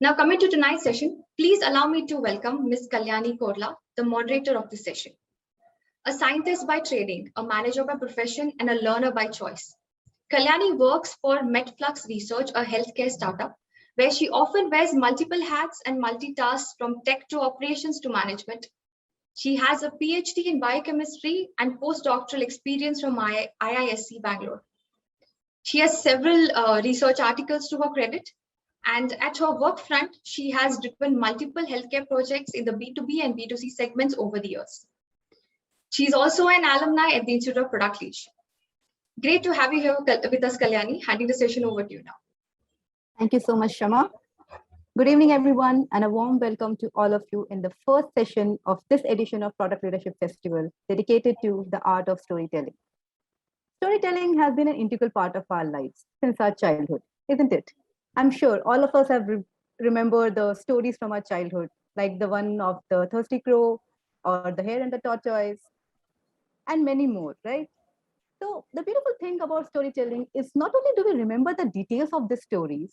Now coming to tonight's session, please allow me to welcome Ms. Kalyani Korla, the moderator of this session. A scientist by training, a manager by profession, and a learner by choice. Kalyani works for MedFlux Research, a healthcare startup, where she often wears multiple hats and multitasks from tech to operations to management. She has a PhD in biochemistry and postdoctoral experience from IISc Bangalore. She has several research articles to her credit, and at her work front, she has driven multiple healthcare projects in the B2B and B2C segments over the years. She's also an alumni at the Institute of Product Leadership. Great to have you here with us, Kalyani. Handing the session over to you now. Thank you so much, Shama. Good evening, everyone, and a warm welcome to all of you in the first session of this edition of Product Leadership Festival, dedicated to the art of storytelling. Storytelling has been an integral part of our lives since our childhood, isn't it? I'm sure all of us have remembered the stories from our childhood, like the one of the thirsty crow or the hare and the tortoise, and many more, right? So the beautiful thing about storytelling is not only do we remember the details of the stories,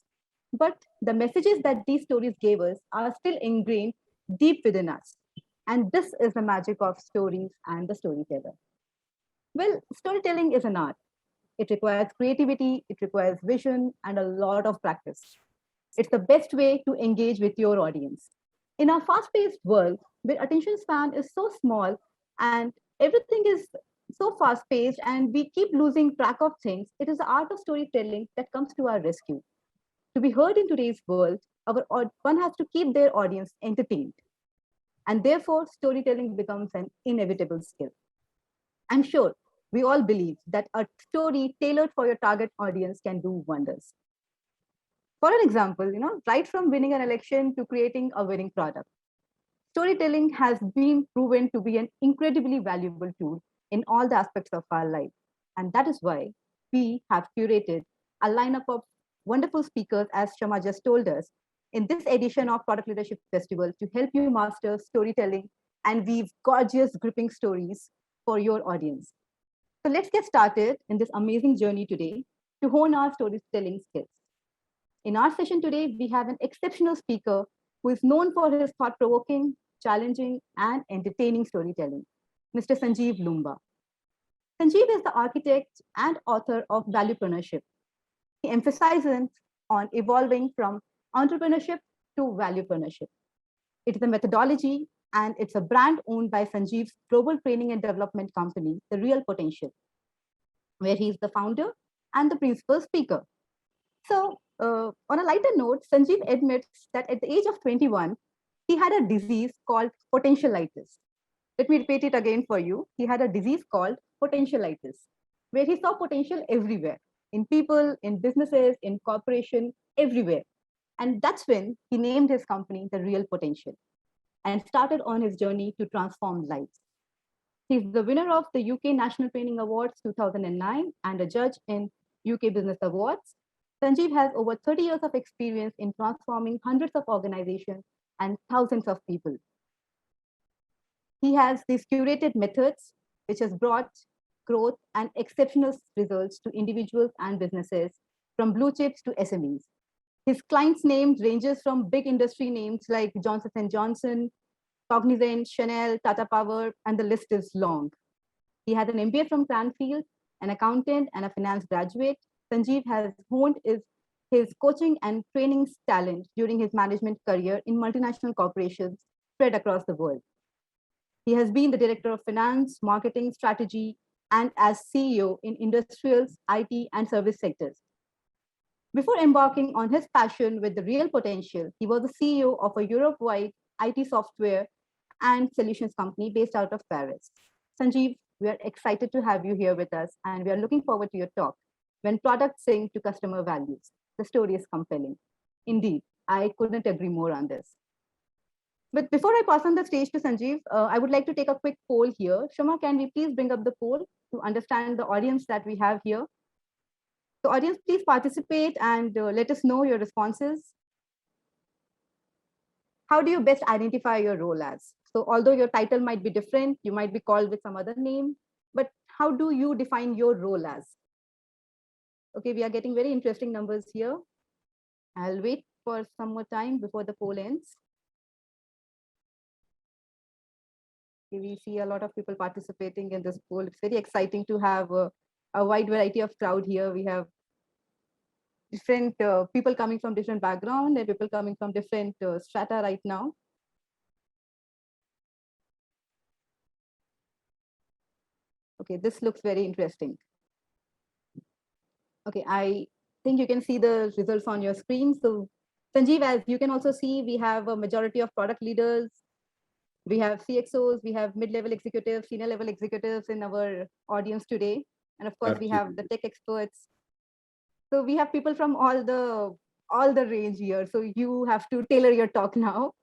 but the messages that these stories gave us are still ingrained deep within us. And this is the magic of stories and the storyteller. Well, storytelling is an art. It requires creativity, it requires vision, and a lot of practice. It's the best way to engage with your audience. In our fast-paced world, where attention span is so small and everything is so fast-paced and we keep losing track of things, it is the art of storytelling that comes to our rescue. To be heard in today's world, one has to keep their audience entertained. And therefore, storytelling becomes an inevitable skill. I'm sure we all believe that a story tailored for your target audience can do wonders. For an example, right from winning an election to creating a winning product, storytelling has been proven to be an incredibly valuable tool in all the aspects of our life. And that is why we have curated a lineup of wonderful speakers, as Shama just told us, in this edition of Product Leadership Festival to help you master storytelling and weave gorgeous, gripping stories for your audience. So let's get started in this amazing journey today to hone our storytelling skills. In our session today, we have an exceptional speaker who is known for his thought-provoking, challenging, and entertaining storytelling, Mr. Sanjeev Loomba. Sanjeev is the architect and author of Valuepreneurship. He emphasizes on evolving from entrepreneurship to valuepreneurship. It is a methodology and it's a brand owned by Sanjeev's global training and development company, The Real Potential, where he's the founder and the principal speaker. So on a lighter note, Sanjeev admits that at the age of 21, he had a disease called potentialitis. Let me repeat it again for you. He had a disease called potentialitis, where he saw potential everywhere, in people, in businesses, in corporation, everywhere. And that's when he named his company The Real Potential and started on his journey to transform lives. He's the winner of the UK National Training Awards 2009 and a judge in UK Business Awards. Sanjeev has over 30 years of experience in transforming hundreds of organizations and thousands of people. He has these curated methods, which has brought growth and exceptional results to individuals and businesses, from blue chips to SMEs. His clients' names ranges from big industry names like Johnson & Johnson, Cognizant, Chanel, Tata Power, and the list is long. He has an MBA from Cranfield, an accountant and a finance graduate. Sanjeev has honed his coaching and training talent during his management career in multinational corporations spread across the world. He has been the director of finance, marketing, strategy, and as CEO in industrials, IT, and service sectors. Before embarking on his passion with The Real Potential, he was the CEO of a Europe-wide IT software and solutions company based out of Paris. Sanjeev, we are excited to have you here with us, and we are looking forward to your talk, When Products Sing to Customer Values. The story is compelling. Indeed, I couldn't agree more on this. But before I pass on the stage to Sanjeev, I would like to take a quick poll here. Shama, can we please bring up the poll to understand the audience that we have here? So audience, please participate and let us know your responses. How do you best identify your role as? So although your title might be different, you might be called with some other name, but how do you define your role as? Okay, we are getting very interesting numbers here. I'll wait for some more time before the poll ends. We see a lot of people participating in this poll. It's very exciting to have a wide variety of crowd here. We have different people coming from different background and people coming from different strata right now. Okay, this looks very interesting. Okay, I think you can see the results on your screen. So Sanjeev, as you can also see, we have a majority of product leaders. We have CXOs, we have mid-level executives, senior level executives in our audience today. And of course, Absolutely. we have the tech experts. So we have people from all the range here. So you have to tailor your talk now.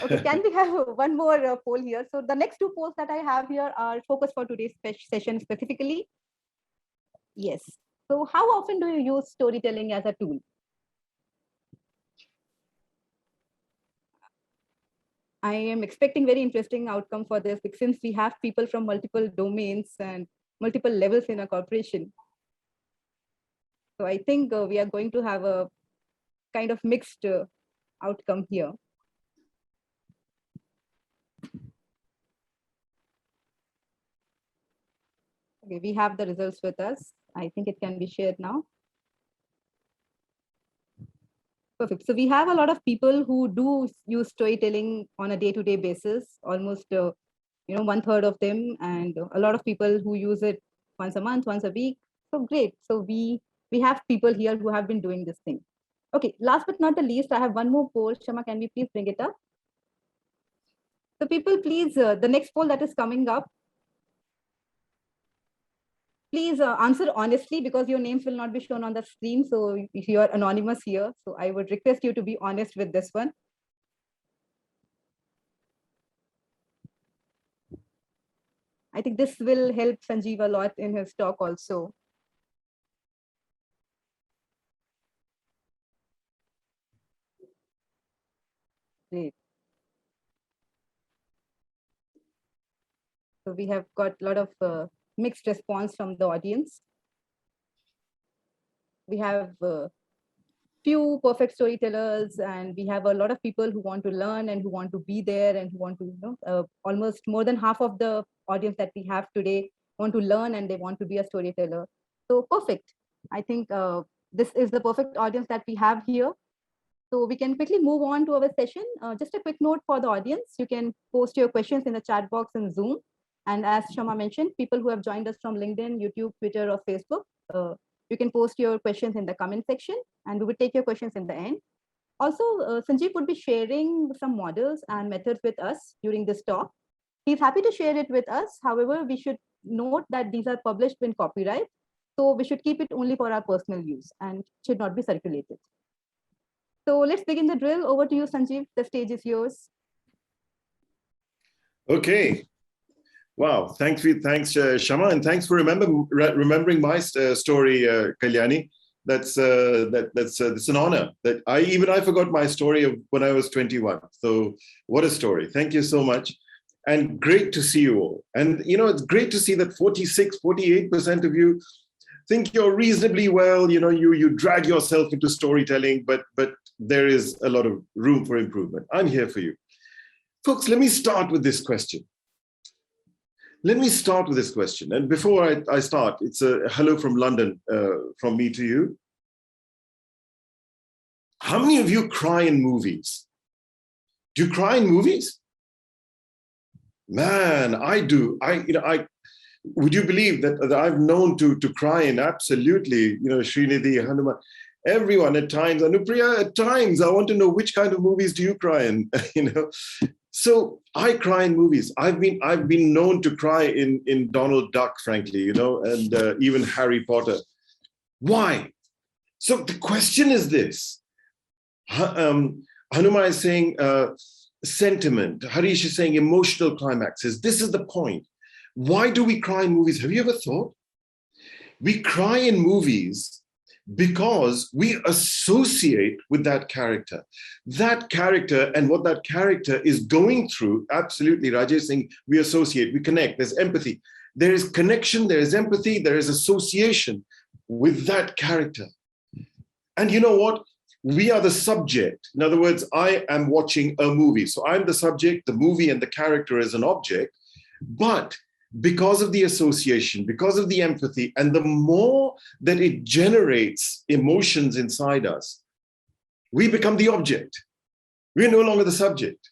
Okay, can we have one more poll here? So the next two polls that I have here are focused for today's session specifically. Yes. So how often do you use storytelling as a tool? I am expecting very interesting outcome for this since we have people from multiple domains and multiple levels in a corporation. So I think we are going to have a kind of mixed outcome here. Okay, we have the results with us. I think it can be shared now. Perfect. So we have a lot of people who do use storytelling on a day-to-day basis, almost 1/3 of them, and a lot of people who use it once a month, once a week. So great. So we have people here who have been doing this thing. Okay, last but not the least, I have one more poll. Shama, can we please bring it up? So people, please, the next poll that is coming up, please answer honestly because your names will not be shown on the screen. So if you are anonymous here, so I would request you to be honest with this one. I think this will help Sanjeev a lot in his talk also. Great. So we have got a lot of mixed response from the audience. We have few perfect storytellers, and we have a lot of people who want to learn and who want to be there and who want to, almost more than half of the audience that we have today want to learn and they want to be a storyteller. So perfect. I think this is the perfect audience that we have here. So we can quickly move on to our session. Just a quick note for the audience. You can post your questions in the chat box in Zoom. And as Shama mentioned, people who have joined us from LinkedIn, YouTube, Twitter, or Facebook, you can post your questions in the comment section and we will take your questions in the end. Also, Sanjeev would be sharing some models and methods with us during this talk. He's happy to share it with us. However, we should note that these are published in copyright. So we should keep it only for our personal use and should not be circulated. So let's begin the drill. Over to you, Sanjeev. The stage is yours. Okay. Wow. Thanks, Shama, and thanks for remembering my story, Kalyani. That's an honor. That I forgot my story of when I was 21. So what a story. Thank you so much. And great to see you all. And it's great to see that 48% of you think you're reasonably well. You drag yourself into storytelling, but there is a lot of room for improvement. I'm here for you. Folks, let me start with this question. And before I start, it's a hello from London from me to you. How many of you cry in movies? Do you cry in movies? Man, I do. Would you believe that I've known to cry in absolutely, Srinidhi, Hanuman, everyone at times, Anupriya at times. I want to know which kind of movies do you cry in, So I cry in movies. I've been known to cry in Donald Duck, frankly, and even Harry Potter. Why? So the question is this. Hanuma is saying sentiment. Harish is saying emotional climaxes. This is the point. Why do we cry in movies? Have you ever thought? We cry in movies because we associate with that character and what that character is going through. Absolutely, Rajesh saying we associate, we connect, there's empathy. There is connection, there is empathy, there is association with that character. And you know what? we are the subject. In other words, I am watching a movie. So I'm the subject, the movie and the character is an object. But because of the association, because of the empathy, and the more that it generates emotions inside us, we become the object. We're no longer the subject.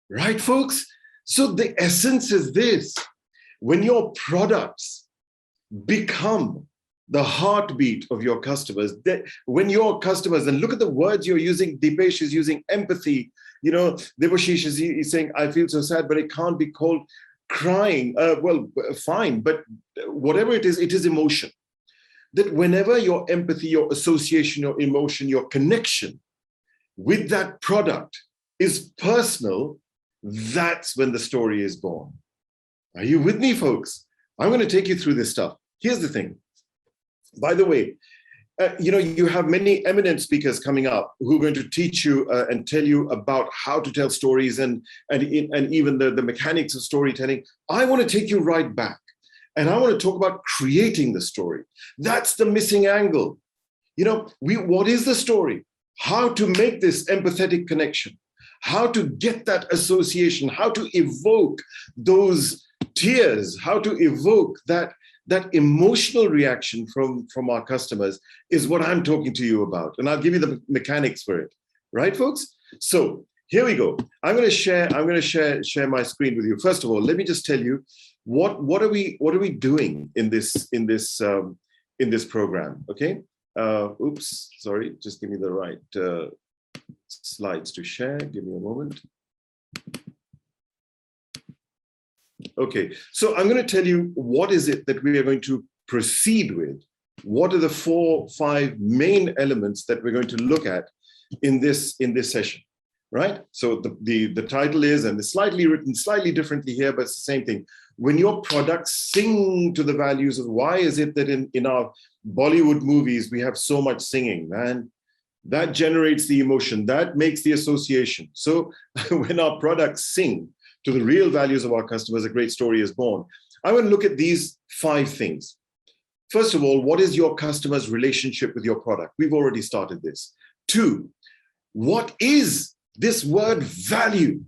Right, folks? So the essence is this. When your products become the heartbeat of your customers, when your customers, and look at the words you're using, Dipesh is using empathy, Debashish is saying, I feel so sad, but it can't be called crying. Well, fine, but whatever it is emotion. That whenever your empathy, your association, your emotion, your connection with that product is personal, that's when the story is born. Are you with me, folks? I'm going to take you through this stuff. Here's the thing. By the way, you have many eminent speakers coming up who are going to teach you and tell you about how to tell stories and even the mechanics of storytelling. I want to take you right back. And I want to talk about creating the story. That's the missing angle. What is the story? How to make this empathetic connection? How to get that association? How to evoke those tears? How to evoke that emotional reaction from our customers is what I'm talking to you about. And I'll give you the mechanics for it. Right, folks? So here we go. I'm going to share my screen with you. First of all, let me just tell you what are we doing in this program. Okay. Oops, sorry. Just give me the right slides to share. Give me a moment. Okay, so I'm going to tell you what is it that we are going to proceed with. What are the 4-5 main elements that we're going to look at in this session, right? So the title is, and it's written slightly differently here, but it's the same thing. When your products sing to the values of, why is it that in our Bollywood movies we have so much singing, man? That generates the emotion, that makes the association. So when our products sing to the real values of our customers, a great story is born. I want to look at these 5 things. First of all, what is your customer's relationship with your product? We've already started this. 2, what is this word value?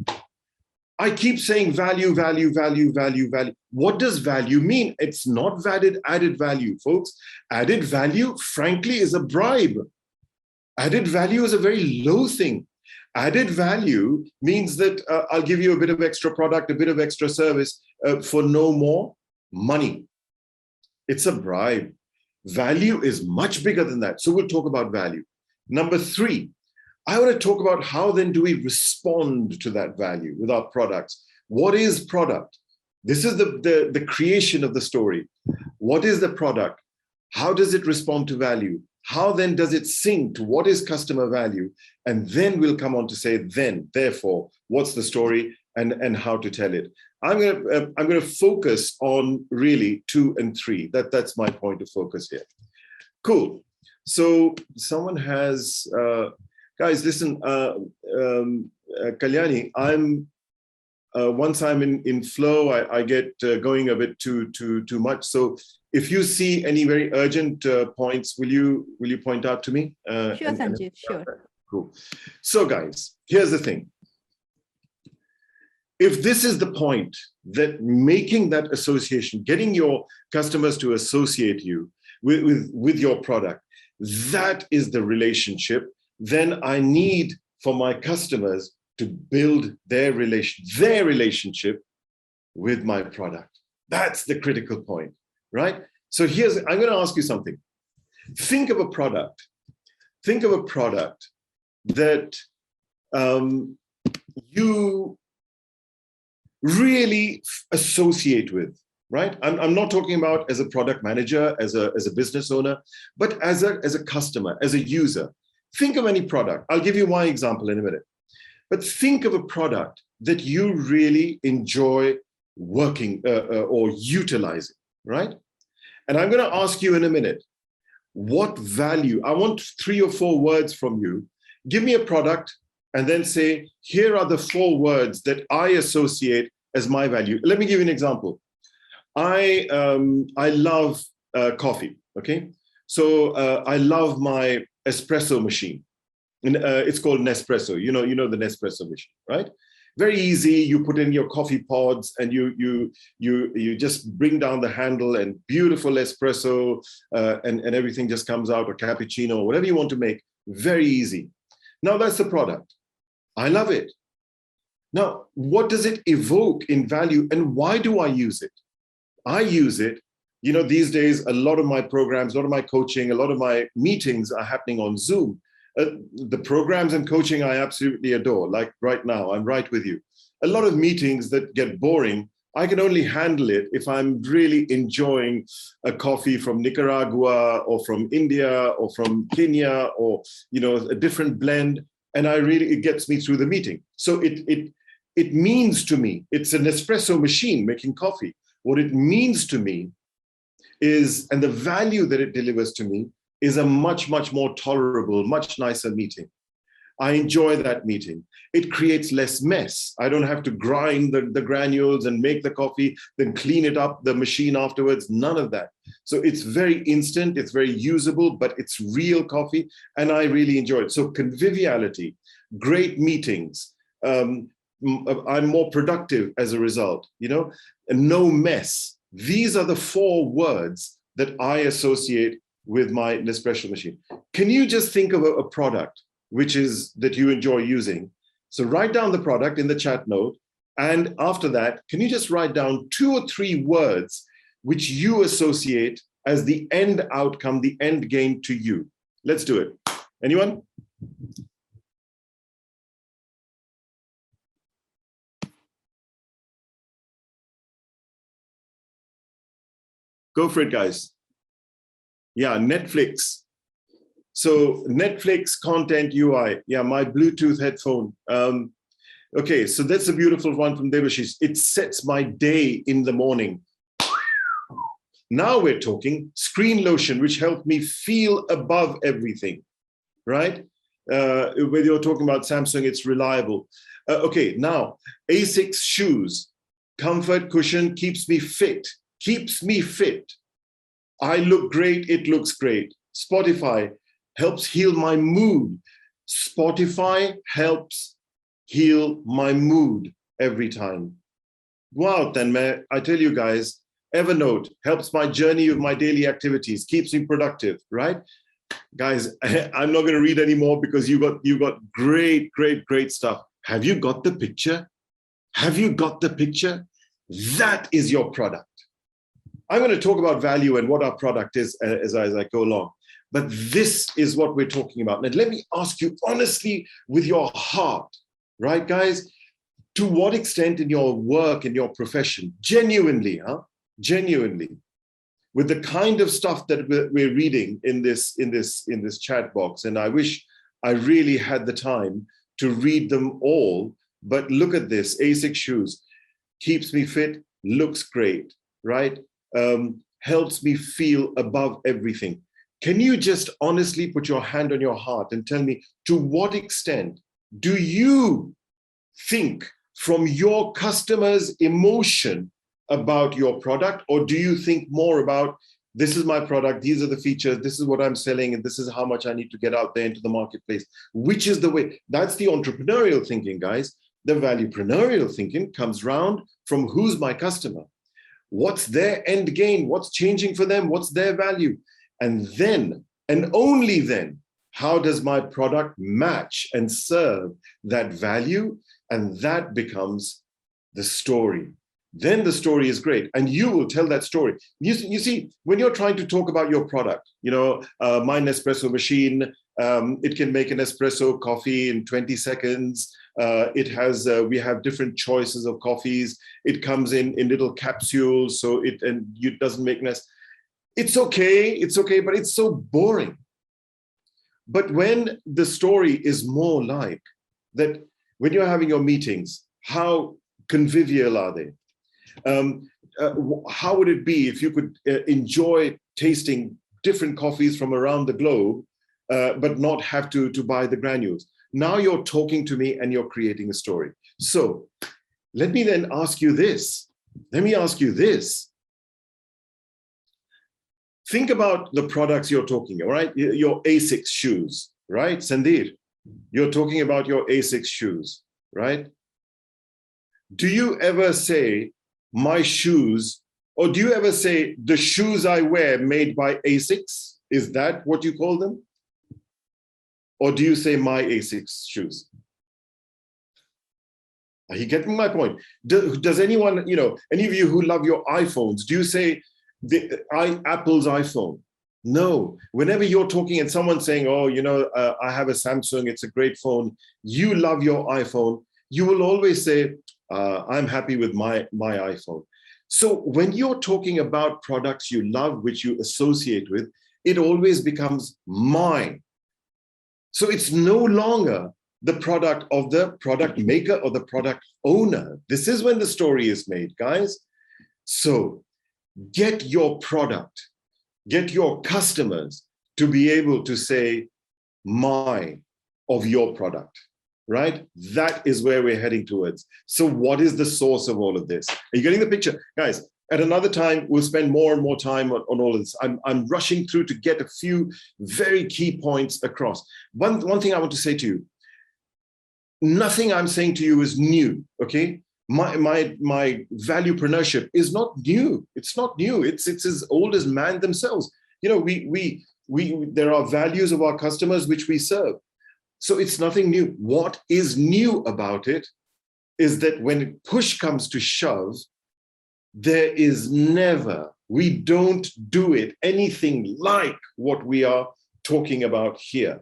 I keep saying value, value, value, value, value. What does value mean? It's not added value, folks. Added value, frankly, is a bribe. Added value is a very low thing. Added value means that I'll give you a bit of extra product, a bit of extra service for no more money. It's a bribe. Value is much bigger than that. So we'll talk about value. Number 3, I want to talk about how then do we respond to that value with our products. What is product? This is the creation of the story. What is the product? How does it respond to value? How then does it sing to what is customer value? And then we'll come on to say, therefore, what's the story and how to tell it. I'm going to focus on really 2 and 3. That's my point of focus here. Cool. So someone has, guys, listen, Kalyani, once I'm in flow, I get going a bit too much. So if you see any very urgent points, will you point out to me? Sure, Sanjeev, sure. Cool. So guys, here's the thing. If this is the point, that making that association, getting your customers to associate you with your product, that is the relationship, then I need for my customers to build their relationship with my product. That's the critical point, right? So I'm going to ask you something. Think of a product that you really associate with, right? I'm not talking about as a product manager, as a business owner, but as a customer, as a user. Think of any product. I'll give you my example in a minute. But think of a product that you really enjoy working or utilizing, right? And I'm going to ask you in a minute, what value? I want 3 or 4 words from you. Give me a product and then say, here are the 4 words that I associate as my value. Let me give you an example. I love coffee, okay? So I love my espresso machine. And it's called Nespresso. You know the Nespresso machine, right? Very easy. You put in your coffee pods and you just bring down the handle and beautiful espresso and everything just comes out, or cappuccino, or whatever you want to make. Very easy. Now that's the product. I love it. Now, what does it evoke in value, and why do I use it? I use it, these days, a lot of my programs, a lot of my coaching, a lot of my meetings are happening on Zoom. The programs and coaching I absolutely adore, like right now, I'm right with you. A lot of meetings that get boring, I can only handle it if I'm really enjoying a coffee from Nicaragua or from India or from Kenya or, a different blend. And it gets me through the meeting. So it means to me, it's an espresso machine making coffee. What it means to me is, and the value that it delivers to me, is a much, much more tolerable, much nicer meeting. I enjoy that meeting. It creates less mess. I don't have to grind the granules and make the coffee, then clean it up, the machine afterwards, none of that. So it's very instant, it's very usable, but it's real coffee, and I really enjoy it. So conviviality, great meetings, I'm more productive as a result, and no mess. These are the 4 words that I associate with my Nespresso machine. Can you just think of a product that you enjoy using? So write down the product in the chat note. And after that, can you just write down 2 or 3 words which you associate as the end outcome, the end game to you? Let's do it. Anyone? Go for it, guys. Yeah, Netflix. So Netflix content UI. Yeah, my Bluetooth headphone. Okay, so that's a beautiful one from Devashish. It sets my day in the morning. Now we're talking screen lotion, which helped me feel above everything, right? When you're talking about Samsung, it's reliable. Okay, now Asics shoes, comfort cushion, keeps me fit. I look great, it looks great. Spotify helps heal my mood. Spotify helps heal my mood every time. Go out then, man. I tell you guys, Evernote helps my journey of my daily activities, keeps me productive, right? Guys, I'm not going to read anymore because you got great, great, great stuff. Have you got the picture? Have you got the picture? That is your product. I'm going to talk about value and what our product is as I go along. But this is what we're talking about. And let me ask you honestly with your heart, right, guys? To what extent in your work, in your profession, genuinely, with the kind of stuff that we're reading in this chat box, and I wish I really had the time to read them all, but look at this, Asics shoes, keeps me fit, looks great, right? Helps me feel above everything. Can you just honestly put your hand on your heart and tell me, to what extent do you think from your customer's emotion about your product, or do you think more about, this is my product, these are the features, this is what I'm selling, and this is how much I need to get out there into the marketplace? Which is the way? That's the entrepreneurial thinking, guys. The valuepreneurial thinking comes round from, who's my customer? What's their end game? What's changing for them? What's their value? And then, and only then, how does my product match and serve that value? And that becomes the story. Then the story is great. And you will tell that story. You see, when you're trying to talk about your product, my Nespresso machine, it can make an espresso coffee in 20 seconds. We have different choices of coffees. It comes in little capsules, so it doesn't make mess. It's okay, but it's so boring. But when the story is more like that, when you're having your meetings, how convivial are they? How would it be if you could enjoy tasting different coffees from around the globe, but not have to buy the granules? Now you're talking to me and you're creating a story. So let me then ask you this. Think about the products you're talking, all right? Your ASICS shoes, right? Sandeep, you're talking about your ASICS shoes, right? Do you ever say my shoes, or do you ever say the shoes I wear made by ASICS? Is that what you call them? Or do you say my ASICS shoes? Are you getting my point? Does anyone, any of you who love your iPhones, do you say Apple's iPhone? No. Whenever you're talking and someone's saying, oh, I have a Samsung, it's a great phone, you love your iPhone, you will always say, I'm happy with my iPhone. So when you're talking about products you love, which you associate with, it always becomes mine. So it's no longer the product of the product maker or the product owner. This is when the story is made, guys. So get your product, get your customers to be able to say, mine, of your product, right? That is where we're heading towards. So what is the source of all of this? Are you getting the picture? Guys, at another time, we'll spend more and more time on all of this. I'm rushing through to get a few very key points across. One thing I want to say to you, nothing I'm saying to you is new, okay? My valuepreneurship is not new. It's not new. It's as old as man themselves. There are values of our customers which we serve. So it's nothing new. What is new about it is that when push comes to shove, there is never, we don't do it anything like what we are talking about here.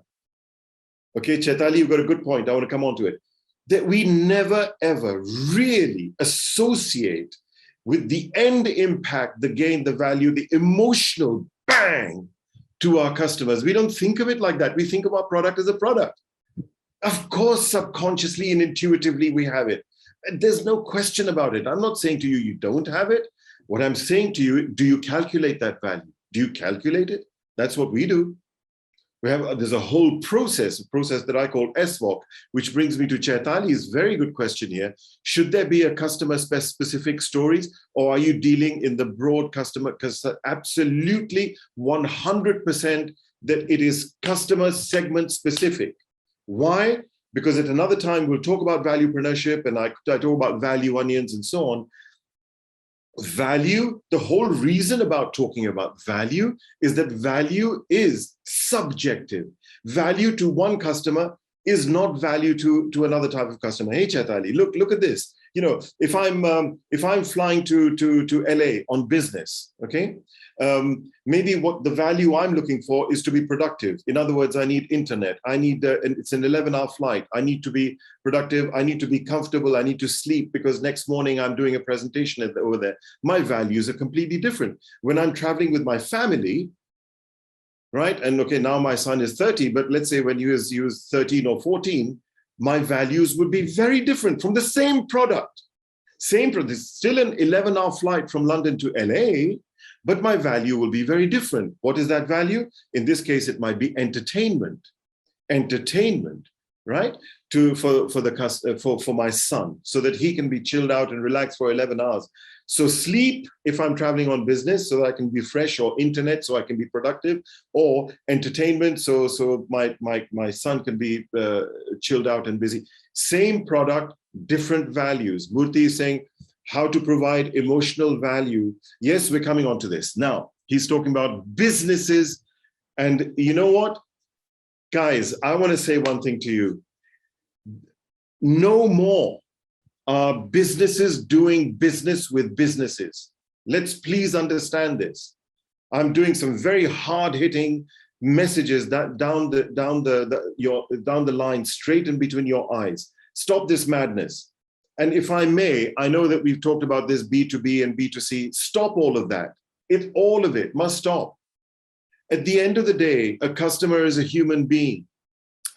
Okay, Chaitali, you've got a good point. I want to come on to it. That we never, ever really associate with the end impact, the gain, the value, the emotional bang to our customers. We don't think of it like that. We think of our product as a product. Of course, subconsciously and intuitively, we have it. There's no question about it. I'm not saying to you, you don't have it. What I'm saying to you, do you calculate that value? Do you calculate it? That's what we do. There's a whole process, a process that I call SWOC, which brings me to Chaitali's very good question here. Should there be a customer specific stories, or are you dealing in the broad customer? Because absolutely 100% that it is customer segment specific. Why? Because at another time, we'll talk about valuepreneurship, and I talk about value onions and so on. Value, the whole reason about talking about value is that value is subjective. Value to one customer is not value to another type of customer. Hey, Chaitali, look at this. If I'm flying to LA on business, okay, maybe what the value I'm looking for is to be productive. In other words, I need internet. I need it's an 11-hour flight. I need to be productive. I need to be comfortable. I need to sleep because next morning I'm doing a presentation over there. My values are completely different. When I'm traveling with my family, right? And okay, now my son is 30, but let's say when he was 13 or 14, my values would be very different from the same product. Same product, still an 11-hour flight from London to LA, but my value will be very different. What is that value? In this case, it might be entertainment. Entertainment, right? For my son, so that he can be chilled out and relaxed for 11 hours. So sleep if I'm traveling on business, so that I can be fresh, or internet, so I can be productive, or entertainment, so my son can be chilled out and busy. Same product, different values. Murthy is saying how to provide emotional value. Yes, we're coming on to this. Now, he's talking about businesses. And you know what? Guys, I want to say one thing to you. No more are businesses doing business with businesses. Let's please understand this. I'm doing some very hard-hitting messages that down the line, straight in between your eyes. Stop this madness. And if I may, I know that we've talked about this B2B and B2C. Stop all of that. All of it must stop. At the end of the day, a customer is a human being.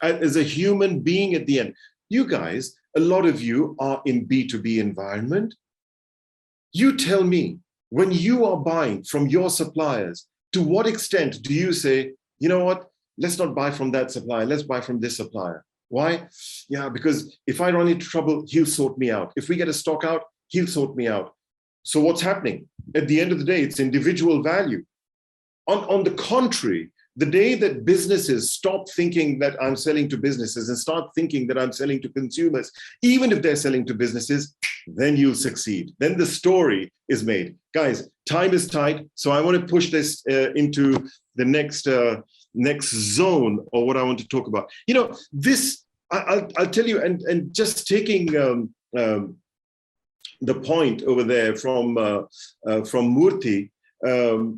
As a human being at the end. You guys, a lot of you are in B2B environment. You tell me, when you are buying from your suppliers, to what extent do you say, you know what, let's not buy from that supplier, let's buy from this supplier. Why? Yeah, because if I run into trouble, he'll sort me out. If we get a stock out, he'll sort me out. So what's happening? At the end of the day, it's individual value. On the contrary, the day that businesses stop thinking that I'm selling to businesses and start thinking that I'm selling to consumers, even if they're selling to businesses, then you'll succeed. Then the story is made. Guys, time is tight, so I want to push this into the next zone or what I want to talk about. You know, this, I'll tell you, and just taking the point over there from Murthy,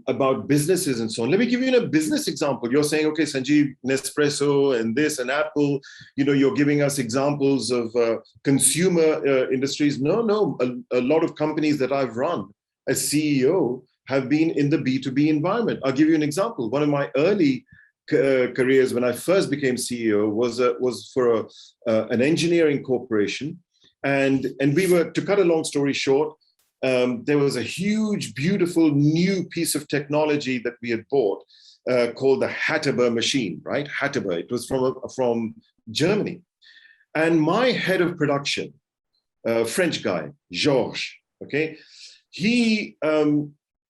about businesses and so on. Let me give you a business example. You're saying, okay, Sanjeev, Nespresso and this and Apple, you know, you're giving us examples of consumer industries. No, a lot of companies that I've run as CEO have been in the B2B environment. I'll give you an example. One of my early careers when I first became CEO was for an engineering corporation. And we were, to cut a long story short, there was a huge, beautiful new piece of technology that we had bought called the Hatteber machine, right? Hatteber. It was from Germany. And my head of production, French guy, Georges, okay?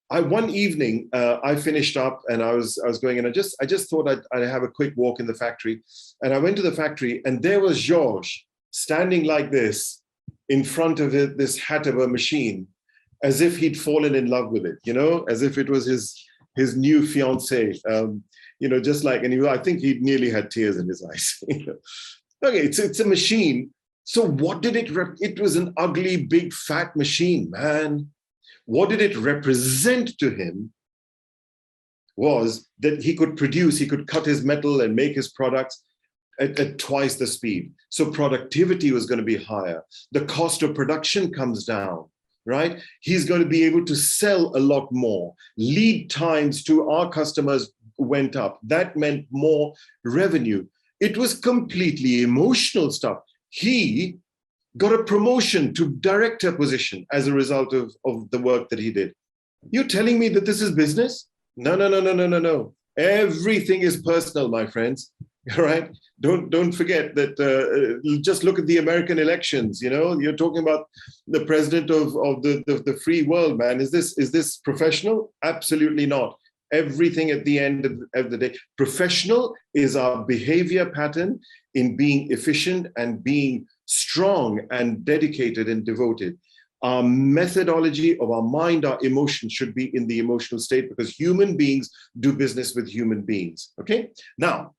One evening, I finished up and I was going, and I just thought I'd have a quick walk in the factory. And I went to the factory and there was Georges standing like this in front of this Hatteber machine, as if he'd fallen in love with it, you know, as if it was his new fiancée, you know, just like, and I think he nearly had tears in his eyes. You know? Okay, it's a machine. So what did it was an ugly, big, fat machine, man. What did it represent to him was that he could cut his metal and make his products at twice the speed. So productivity was going to be higher. The cost of production comes down, right? He's going to be able to sell a lot more. Lead times to our customers went up. That meant more revenue. It was completely emotional stuff. He got a promotion to director position as a result of the work that he did. You're telling me that this is business? No. Everything is personal, my friends. All right. Don't forget that. Just look at the American elections. You know, you're talking about the president of the free world, man. Is this professional? Absolutely not. Everything at the end of the day, professional is our behavior pattern in being efficient and being strong and dedicated and devoted. Our methodology of our mind, our emotion should be in the emotional state, because human beings do business with human beings. Okay. Now,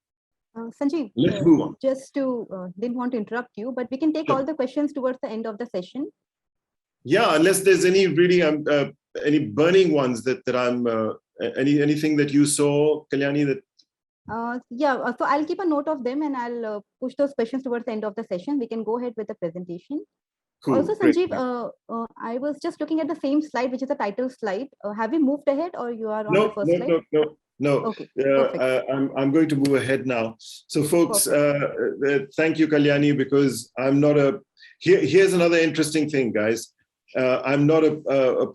Sanjeev, let's move on. Just to, didn't want to interrupt you, but we can take all the questions towards the end of the session. Yeah, unless there's any really any burning ones that I'm anything that you saw, Kalyani, that. So I'll keep a note of them and I'll push those questions towards the end of the session. We can go ahead with the presentation. Cool, also, Sanjeev, I was just looking at the same slide, which is the title slide. Have we moved ahead, or you are on the first slide? No. Okay, I'm going to move ahead now. So folks, thank you, Kalyani, because I'm not here's another interesting thing, guys. I'm not a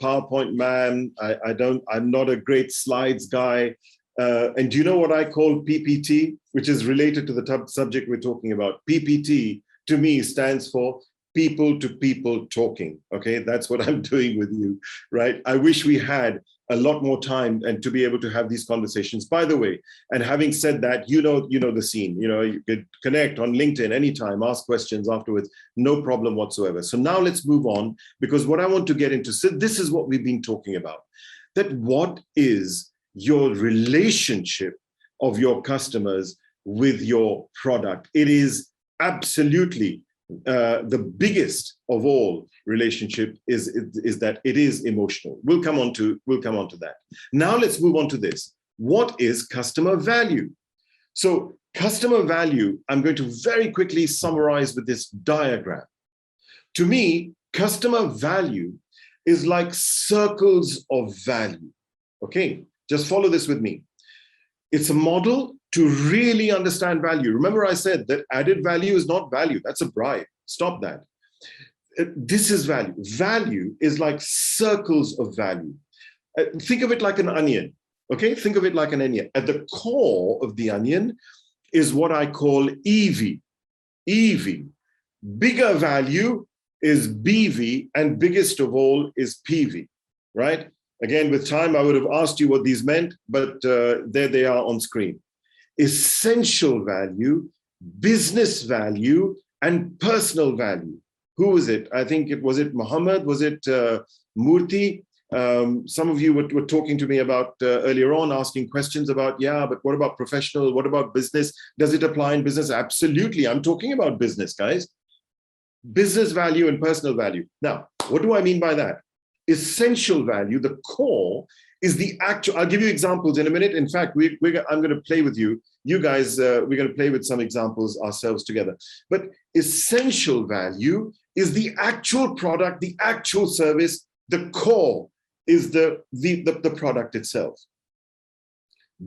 PowerPoint man. I'm not a great slides guy. And do you know what I call PPT, which is related to the subject we're talking about? PPT to me stands for people to people talking. Okay, that's what I'm doing with you, right? I wish we had a lot more time and to be able to have these conversations. By the way, and having said that, you know the scene. You know, you could connect on LinkedIn anytime, ask questions afterwards, no problem whatsoever. So now let's move on, because what I want to get into, so this is what we've been talking about, that what is your relationship of your customers with your product? It is absolutely the biggest of all relationship is that it is emotional. We'll come on to that. Now let's move on to this. What is customer value? So customer value, I'm going to very quickly summarize with this diagram. To me, customer value is like circles of value. Okay, just follow this with me. It's a model to really understand value. Remember I said that added value is not value. That's a bribe. Stop that. This is value. Value is like circles of value. Think of it like an onion. Okay, think of it like an onion. At the core of the onion is what I call EV. EV. Bigger value is BV, and biggest of all is PV, right? Again, with time, I would have asked you what these meant, but there they are on screen. Essential value, business value, and personal value. Who was it? I think was it Muhammad? Was it Murthy? Some of you were talking to me about earlier on, asking questions about, yeah, but what about professional? What about business? Does it apply in business? Absolutely. I'm talking about business, guys. Business value and personal value. Now, what do I mean by that? Essential value, the core, is the actual. I'll give you examples in a minute. In fact, I'm going to play with you. You guys, we're going to play with some examples ourselves together. But essential value is the actual product, the actual service. The core is the product itself.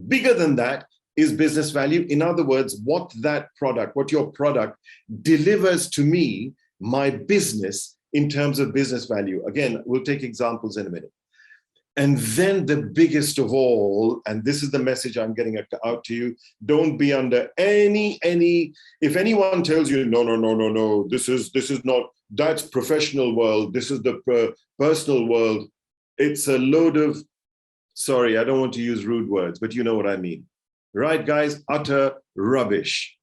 Bigger than that is business value. In other words, what your product delivers to me, my business, in terms of business value. Again, we'll take examples in a minute. And then the biggest of all, and this is the message I'm getting out to you, don't be under any, if anyone tells you, no, this is not, that's professional world, this is the personal world, it's a load of, sorry, I don't want to use rude words, but you know what I mean. Right, guys? Utter rubbish.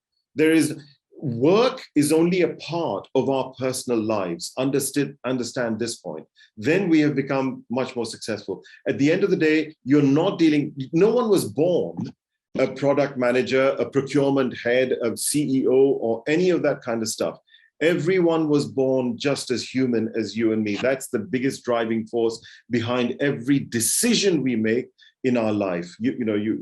Work is only a part of our personal lives. Understand this point. Then we have become much more successful. At the end of the day, you're not dealing, no one was born a product manager, a procurement head, a CEO, or any of that kind of stuff. Everyone was born just as human as you and me. That's the biggest driving force behind every decision we make in our life.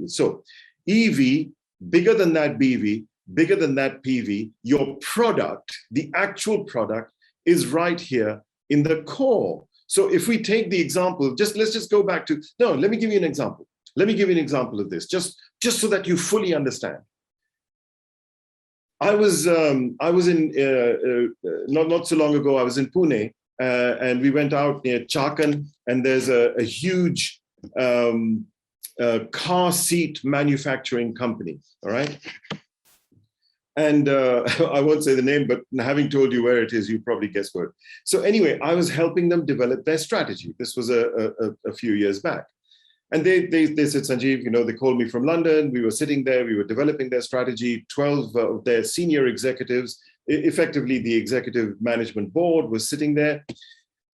So EV, bigger than that BV, bigger than that PV, your product, the actual product, is right here in the core. So if we take the example, let's just go back to, let me give you an example. Let me give you an example of this, just so that you fully understand. I was in, not so long ago, I was in Pune, and we went out near Chakan, and there's a huge car seat manufacturing company, all right? And I won't say the name, but having told you where it is, you probably guess where. So anyway, I was helping them develop their strategy. This was a few years back. And they said, Sanjeev, they called me from London. We were sitting there, we were developing their strategy. 12 of their senior executives, effectively the executive management board, was sitting there.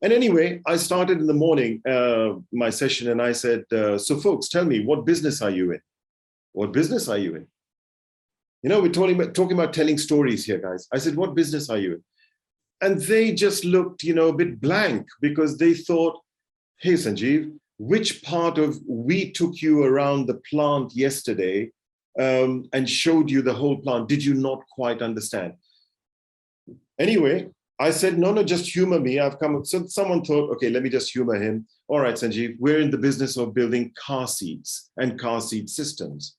And anyway, I started in the morning, my session, and I said, so folks, tell me, what business are you in? What business are you in? We're talking about telling stories here, guys. I said, what business are you in? And they just looked, a bit blank, because they thought, hey, Sanjeev, which part of we took you around the plant yesterday and showed you the whole plant did you not quite understand? Anyway, I said, no, just humor me. I've come. So someone thought, okay, let me just humor him. All right, Sanjeev, we're in the business of building car seats and car seat systems.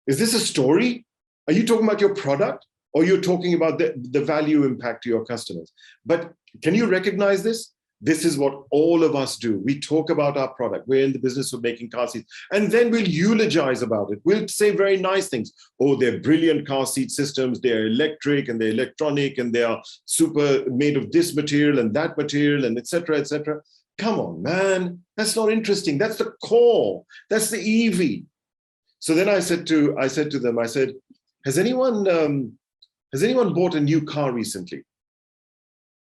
Is this a story? Are you talking about your product, or you're talking about the value impact to your customers? But can you recognize this? This is what all of us do. We talk about our product. We're in the business of making car seats. And then we'll eulogize about it. We'll say very nice things. Oh, they're brilliant car seat systems. They're electric and they're electronic and they are super made of this material and that material and et cetera, et cetera. Come on, man. That's not interesting. That's the core. That's the EV. So then I said to them, has anyone bought a new car recently?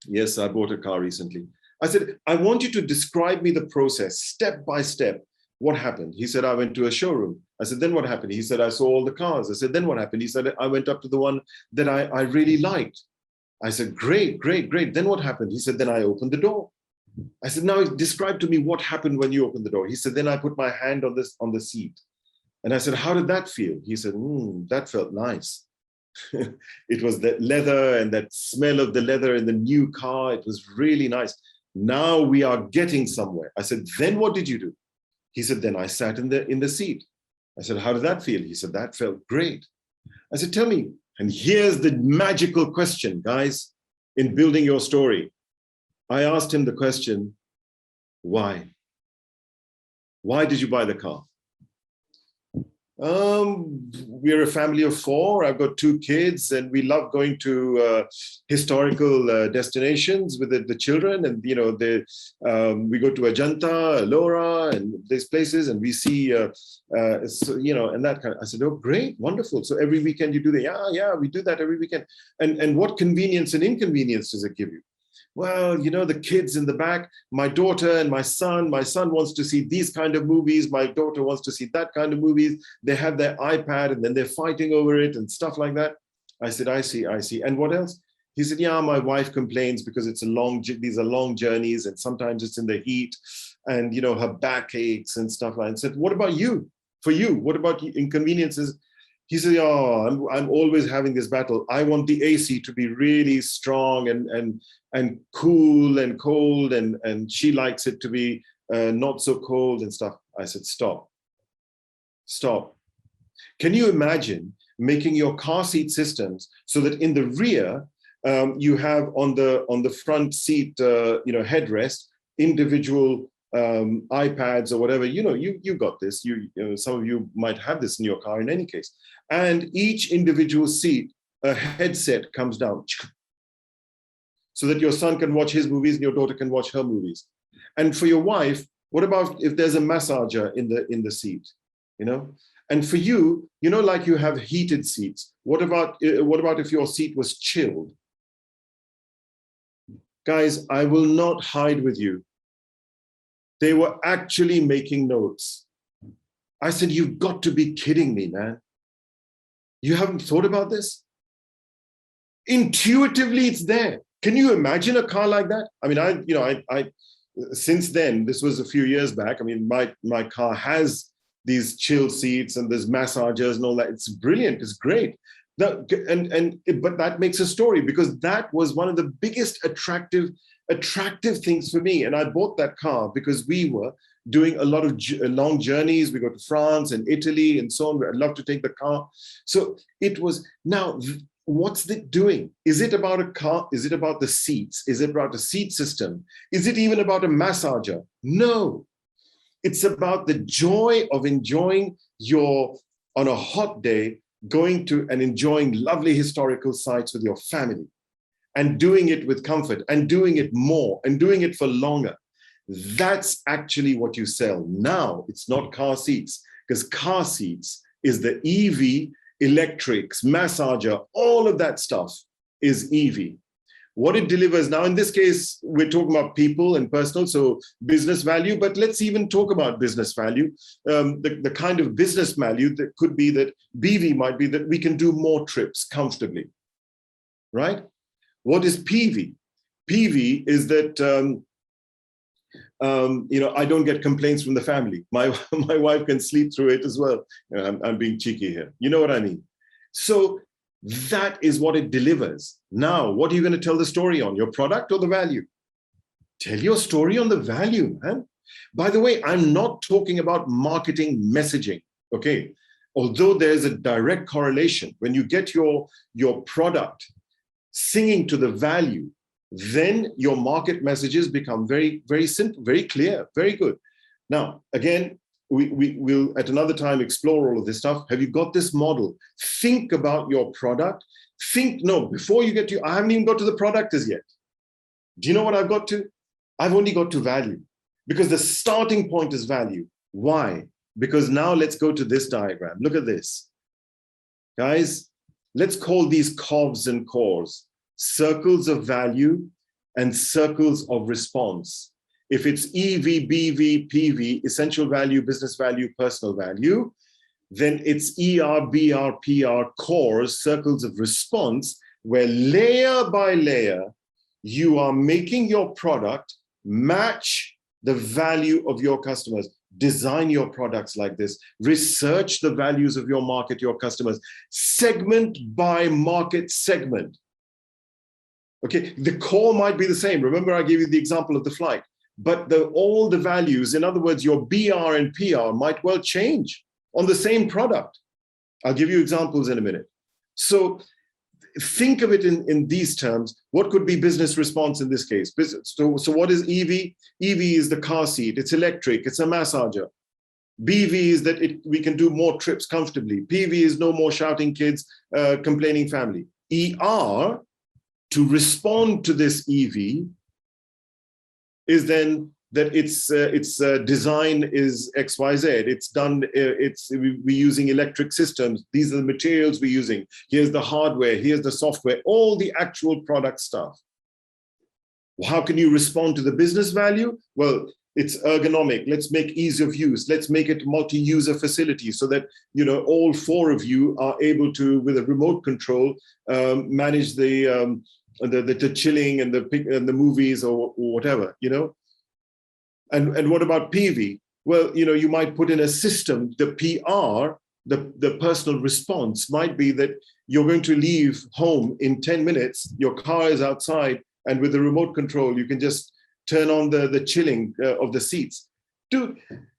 Yes, I bought a car recently. I said, I want you to describe me the process, step by step. What happened? He said, I went to a showroom. I said, then what happened? He said, I saw all the cars. I said, then what happened? He said, I went up to the one that I really liked. I said, great. Then what happened? He said, then I opened the door. I said, now describe to me what happened when you opened the door. He said, then I put my hand on the seat. And I said, how did that feel? He said, that felt nice. It was that leather and that smell of the leather in the new car. It was really nice. Now we are getting somewhere. I said, then what did you do? He said, then I sat in the seat. I said, how did that feel? He said, that felt great. I said, tell me. And here's the magical question, guys, in building your story. I asked him the question, why? Why did you buy the car? We're a family of 4. I've got 2 kids, and we love going to historical destinations with the children. And we go to Ajanta, Ellora, and these places, and we see, and that kind of. I said, oh, great, wonderful. So every weekend you do that? Yeah, we do that every weekend. And what convenience and inconvenience does it give you? Well, the kids in the back, my daughter and my son wants to see these kind of movies. My daughter wants to see that kind of movies. They have their iPad and then they're fighting over it and stuff like that. I said, I see. And what else? He said, yeah, my wife complains because these are long journeys and sometimes it's in the heat and, her back aches and stuff like that. I said, what about you? For you, what about inconveniences? He said, oh, I'm always having this battle. I want the AC to be really strong and cool and cold, and she likes it to be not so cold and stuff. I said, stop. Can you imagine making your car seat systems so that in the rear, you have on the front seat, headrest, individual iPads or whatever, you got this. Some of you might have this in your car in any case. And each individual seat, a headset comes down so that your son can watch his movies and your daughter can watch her movies. And for your wife, what about if there's a massager in the seat, And for you, like you have heated seats. What about if your seat was chilled? Guys, I will not hide with you. They were actually making notes. I said, you've got to be kidding me, man. You haven't thought about this? Intuitively, it's there. Can you imagine a car like that? I mean, I since then, this was a few years back. I mean, my car has these chill seats and there's massagers and all that. It's brilliant. It's great. But that makes a story, because that was one of the biggest attractive things for me. And I bought that car because we were doing a lot of long journeys. We go to France and Italy and so on. I'd love to take the car. So it was, now, what's it doing? Is it about a car? Is it about the seats? Is it about a seat system? Is it even about a massager? No. It's about the joy of enjoying on a hot day, going to and enjoying lovely historical sites with your family and doing it with comfort and doing it more and doing it for longer. That's actually what you sell. Now it's not car seats, because car seats is the EV, electrics, massager, all of that stuff is EV. What it delivers now, in this case, we're talking about people and personal, so business value, but let's even talk about business value. The kind of business value that could be that BV might be that we can do more trips comfortably, right? What is PV? PV is that, I don't get complaints from the family. My wife can sleep through it as well. I'm being cheeky here. You know what I mean? So that is what it delivers. Now, what are you going to tell the story on? Your product or the value? Tell your story on the value, man. By the way, I'm not talking about marketing messaging, okay? Although there's a direct correlation. When you get your product singing to the value, then your market messages become very, very simple, very clear, very good. Now, again, we will at another time explore all of this stuff. Have you got this model? Think about your product. Before you get to, I haven't even got to the product as yet. Do you know what I've got to? I've only got to value, because the starting point is value. Why? Because now let's go to this diagram. Look at this. Guys, let's call these COVs and CORs, circles of value and circles of response. If it's EV, BV, PV, essential value, business value, personal value, then it's ER, BR, PR, CORs, circles of response, where layer by layer, you are making your product match the value of your customers. Design your products like this. Research the values of your market, your customers. Segment by market segment. Okay, the core might be the same. Remember, I gave you the example of the flight. But all the values, in other words, your BR and PR might well change on the same product. I'll give you examples in a minute. So think of it in these terms. What could be business response in this case? So what is EV? EV is the car seat. It's electric. It's a massager. BV is that we can do more trips comfortably. PV is no more shouting kids, complaining family. ER, to respond to this EV, is then that its design is XYZ. It's done, we're using electric systems. These are the materials we're using. Here's the hardware, here's the software, all the actual product stuff. How can you respond to the business value? Well, it's ergonomic. Let's make ease of use. Let's make it multi-user facility so that, you know, all four of you are able to, with a remote control, manage the chilling and the movies or whatever, you know. And what about PV? Well, you know, you might put in a system, the PR, the personal response might be that you're going to leave home in 10 minutes, your car is outside, and with the remote control, you can just turn on the chilling of the seats. Dude,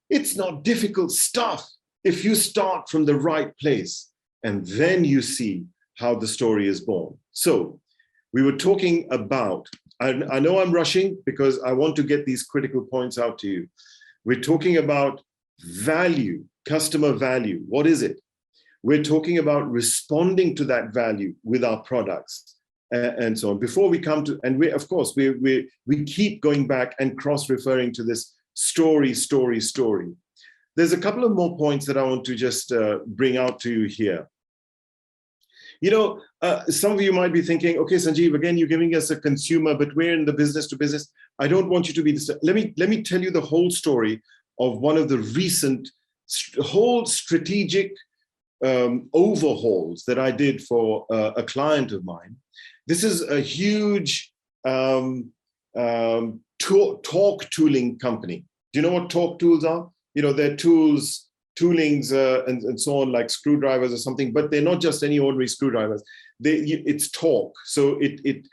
it's not difficult stuff if you start from the right place, and then you see how the story is born. So we were talking about, I know I'm rushing because I want to get these critical points out to you. We're talking about value, customer value. What is it? We're talking about responding to that value with our products and so on. Before we come to, and we, of course, we keep going back and cross-referring to this story. There's a couple of more points that I want to just bring out to you here. You know, some of you might be thinking, okay, Sanjeev, again, you're giving us a consumer, but we're in the business to business. I don't want you to be this. Let me tell you the whole story of one of the recent whole strategic overhauls that I did for a client of mine. This is a huge torque tooling company. Do you know what torque tools are? You know, they're tools, toolings and so on, like screwdrivers or something, but they're not just any ordinary screwdrivers. It's torque. So it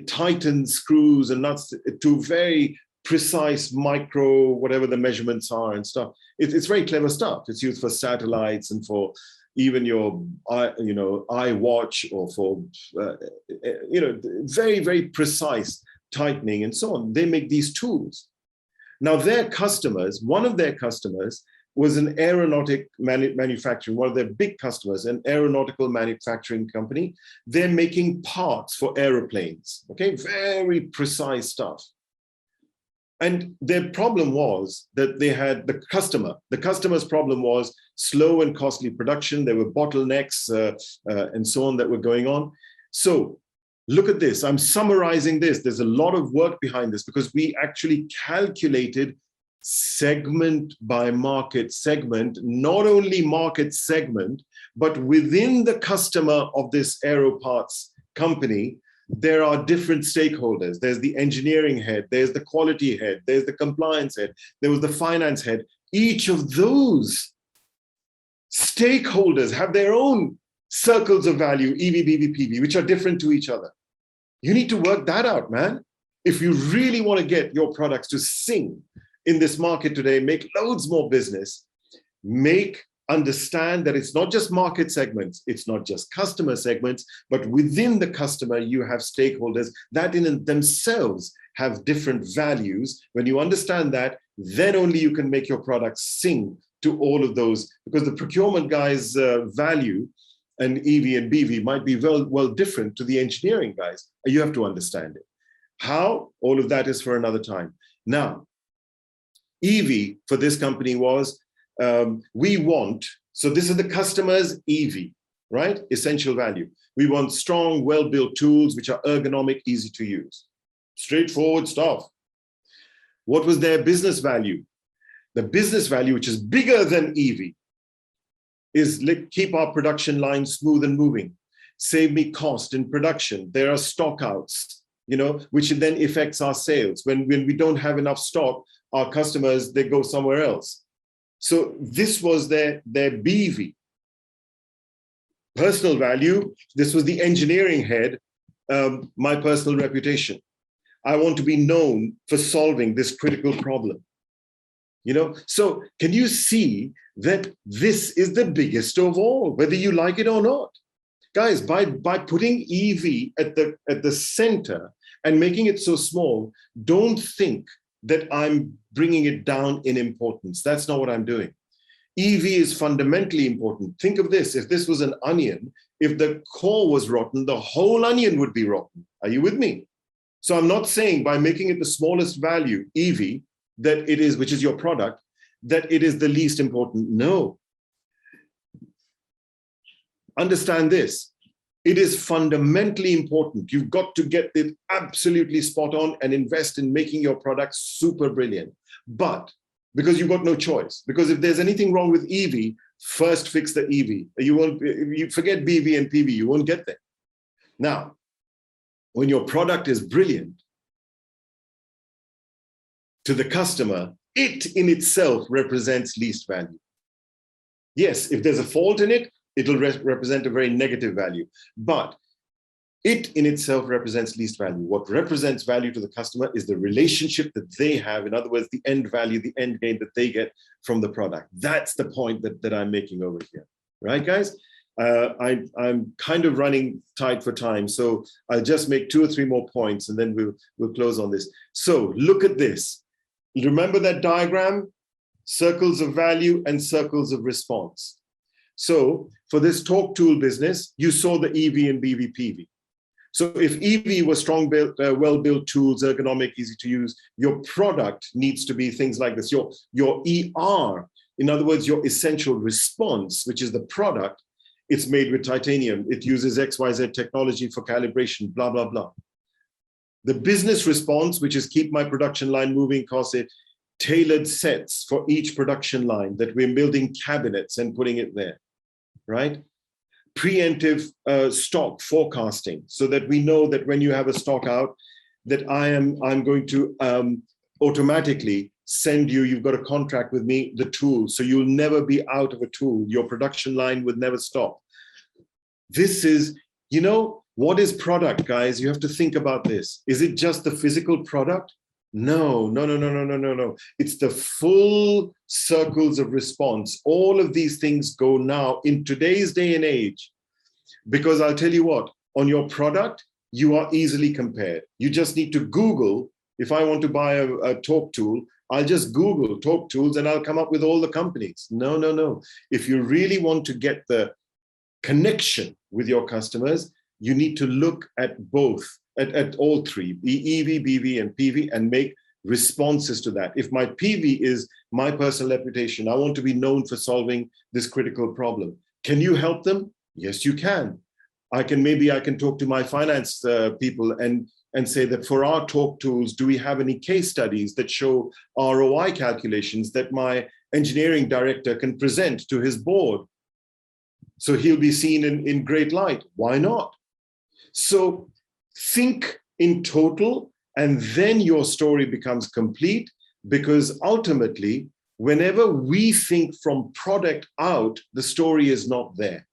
tightens screws and nuts to very precise micro, whatever the measurements are and stuff. It's very clever stuff. It's used for satellites and for even your iWatch, or for very, very precise tightening and so on. They make these tools. Now their customers, one of their customers was an aeronautic manufacturing, one of their big customers, an aeronautical manufacturing company. They're making parts for aeroplanes, okay? Very precise stuff. And their problem was that they had the customer's problem was slow and costly production. There were bottlenecks and so on that were going on. So look at this, I'm summarizing this. There's a lot of work behind this because we actually calculated segment by market segment, not only market segment, but within the customer of this aero parts company, there are different stakeholders. There's the engineering head, there's the quality head, there's the compliance head, there was the finance head. Each of those stakeholders have their own circles of value, EV, BV, PV, which are different to each other. You need to work that out, man. If you really want to get your products to sing in this market today, make loads more business, understand that it's not just market segments, it's not just customer segments, but within the customer, you have stakeholders that in themselves have different values. When you understand that, then only you can make your products sing to all of those, because the procurement guy's value and EV and BV might be well different to the engineering guys. You have to understand it. How? All of that is for another time. Now, EV for this company was, so this is the customer's EV, right? Essential value. We want strong, well-built tools which are ergonomic, easy to use. Straightforward stuff. What was their business value? The business value, which is bigger than EV, is keep our production line smooth and moving. Save me cost in production. There are stockouts, which then affects our sales. When we don't have enough stock, our customers, they go somewhere else. So this was their BV. Personal value, this was the engineering head, my personal reputation. I want to be known for solving this critical problem. So can you see that this is the biggest of all, whether you like it or not? Guys, by putting EV at the center and making it so small, don't think that I'm bringing it down in importance. That's not what I'm doing. EV is fundamentally important. Think of this, if this was an onion, if the core was rotten, the whole onion would be rotten. Are you with me? So I'm not saying by making it the smallest value, EV, that it is, which is your product, that it is the least important. No. Understand this. It is fundamentally important. You've got to get it absolutely spot on and invest in making your product super brilliant. But because you've got no choice, because if there's anything wrong with EV, first fix the EV. You forget BV and PV, you won't get there. Now, when your product is brilliant to the customer, it in itself represents least value. Yes, if there's a fault in it, it'll represent a very negative value, but it in itself represents least value. What represents value to the customer is the relationship that they have. In other words, the end value, the end gain that they get from the product. That's the point that I'm making over here. Right, guys? I'm kind of running tight for time, so I'll just make 2 or 3 more points and then we'll close on this. So look at this. Remember that diagram? Circles of value and circles of response. So for this talk tool business, you saw the EV and BV, PV. So if EV was strong built, well-built tools, ergonomic, easy to use, your product needs to be things like this. Your ER, in other words, your essential response, which is the product, it's made with titanium. It uses XYZ technology for calibration, blah, blah, blah. The business response, which is keep my production line moving, cost it, tailored sets for each production line that we're building cabinets and putting it there, right? Preemptive stock forecasting, so that we know that when you have a stock out, that I'm going to automatically send you, you've got a contract with me, the tool, so you'll never be out of a tool. Your production line would never stop. This is, you know, what is product, guys? You have to think about this. Is it just the physical product? No. It's the full circles of response. All of these things go now in today's day and age, because I'll tell you what, on your product, you are easily compared. You just need to Google. If I want to buy a talk tool, I'll just Google talk tools and I'll come up with all the companies. No. If you really want to get the connection with your customers, you need to look at both, at all three, EV, BV, and PV, and make responses to that. If my PV is my personal reputation, I want to be known for solving this critical problem. Can you help them? Yes, you can. Maybe I can talk to my finance people and say that for our talk tools, do we have any case studies that show ROI calculations that my engineering director can present to his board? So he'll be seen in great light. Why not? So think in total, and then your story becomes complete, because ultimately, whenever we think from product out, the story is not there.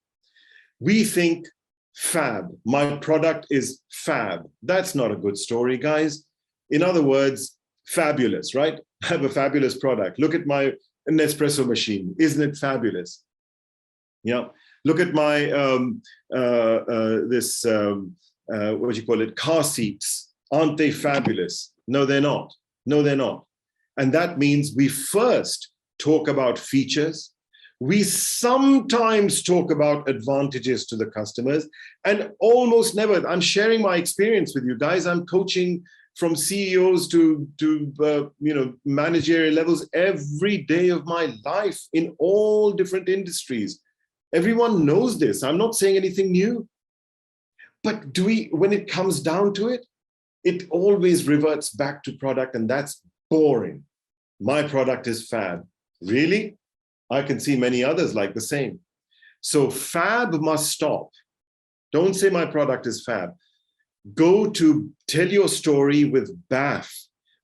We think fab, my product is fab. That's not a good story, guys. In other words, fabulous, right? I have a fabulous product. Look at my Nespresso machine. Isn't it fabulous? Yeah. Look at my, what do you call it? Car seats. Aren't they fabulous? No, they're not. No, they're not. And that means we first talk about features. We sometimes talk about advantages to the customers, and almost never. I'm sharing my experience with you guys. I'm coaching from CEOs to managerial levels every day of my life in all different industries. Everyone knows this. I'm not saying anything new. But when it comes down to it, it always reverts back to product, and that's boring. My product is fab. Really? I can see many others like the same. So fab must stop. Don't say my product is fab. Go to tell your story with BAF.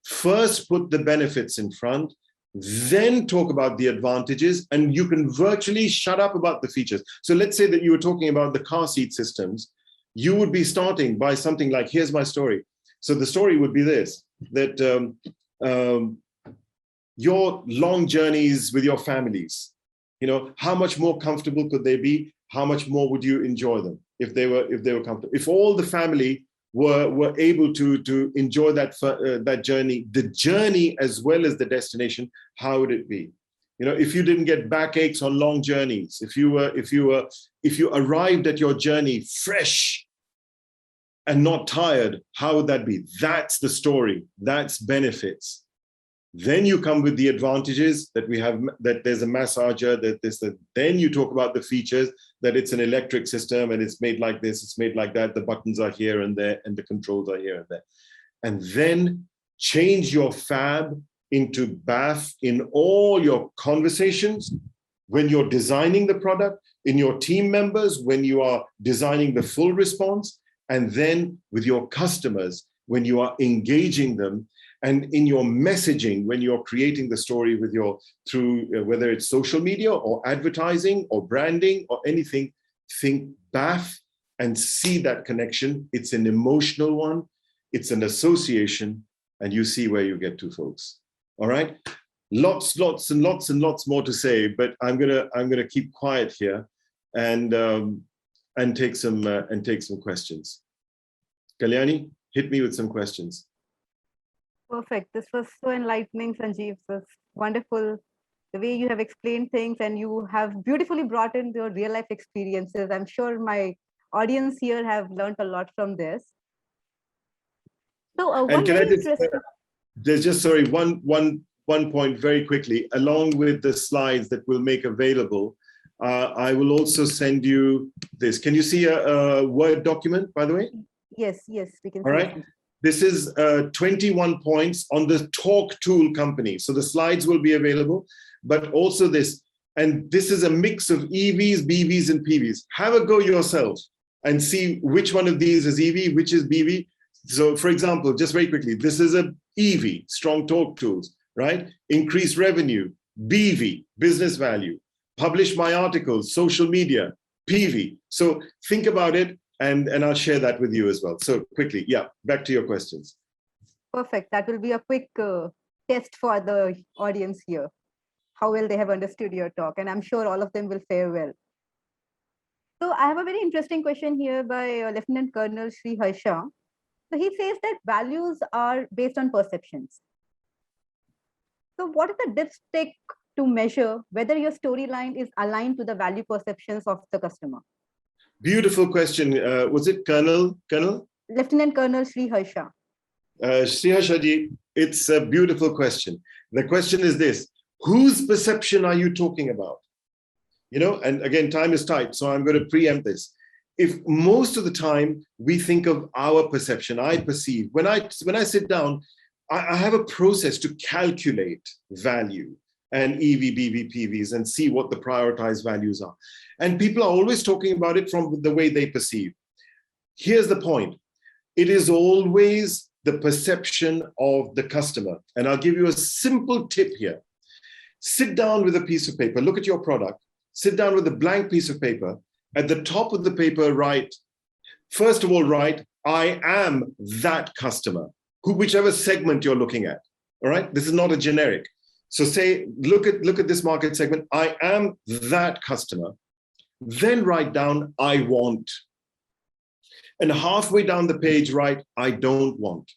First put the benefits in front, then talk about the advantages, and you can virtually shut up about the features. So let's say that you were talking about the car seat systems. You would be starting by something like, here's my story. So the story would be this, that your long journeys with your families, how much more comfortable could they be? How much more would you enjoy them if they were comfortable? If all the family were able to enjoy that journey, the journey as well as the destination, how would it be? If you didn't get backaches on long journeys, if you arrived at your journey fresh and not tired, how would that be? That's the story. That's benefits. Then you come with the advantages that we have, that there's a massager, then you talk about the features, that it's an electric system and it's made like this, it's made like that, the buttons are here and there, and the controls are here and there. And then change your fab into BAF in all your conversations, when you're designing the product, in your team members, when you are designing the full response, and then with your customers, when you are engaging them, and in your messaging, when you're creating the story through whether it's social media or advertising or branding or anything, think BAF and see that connection. It's an emotional one, it's an association, and you see where you get to, folks. All right, lots and lots more to say, but I'm gonna keep quiet here and take some questions. Kalyani, hit me with some questions. Perfect. This was so enlightening, Sanjeev. It was wonderful the way you have explained things, and you have beautifully brought in your real life experiences. I'm sure my audience here have learned a lot from this. So and can I just sorry, one point very quickly, along with the slides that we'll make available, I will also send you this. Can you see a Word document, by the way? Yes, we can. All right. This is 21 points on the Talk Tool company. So the slides will be available, but also this. And this is a mix of EVs, BVs, and PVs. Have a go yourself and see which one of these is EV, which is BV. So for example, just very quickly, this is a EV, strong talk tools, right? Increase revenue, BV, business value, publish my articles, social media, PV. So think about it, and I'll share that with you as well. So quickly, yeah, back to your questions. Perfect. That will be a quick test for the audience here, how well they have understood your talk, and I'm sure all of them will fare well. So I have a very interesting question here by Lieutenant Colonel Sri Harsha. So he says that values are based on perceptions. So what is the dipstick to measure whether your storyline is aligned to the value perceptions of the customer? Beautiful question. Was it Colonel? Lieutenant Colonel Sri Harsha. Sri Harsha ji, it's a beautiful question. The question is this: whose perception are you talking about? And again, time is tight, so I'm going to preempt this. If most of the time we think of our perception, I perceive, when I sit down, I have a process to calculate value and EV, BV, PVs and see what the prioritized values are. And people are always talking about it from the way they perceive. Here's the point. It is always the perception of the customer. And I'll give you a simple tip here. Sit down with a piece of paper, look at your product, sit down with a blank piece of paper. At the top of the paper, write, first of all, write, I am that customer, whichever segment you're looking at. All right, this is not a generic. So say, look at this market segment, I am that customer. Then write down, I want. And halfway down the page, write, I don't want.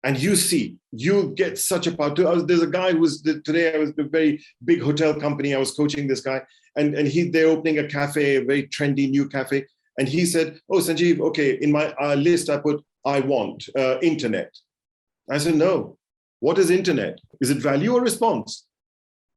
And you see, you get such a part. There's a guy today I was a very big hotel company. I was coaching this guy, and they're opening a cafe, a very trendy new cafe. And he said, oh, Sanjeev, okay, in my list, I put, I want internet. I said, no, what is internet? Is it value or response?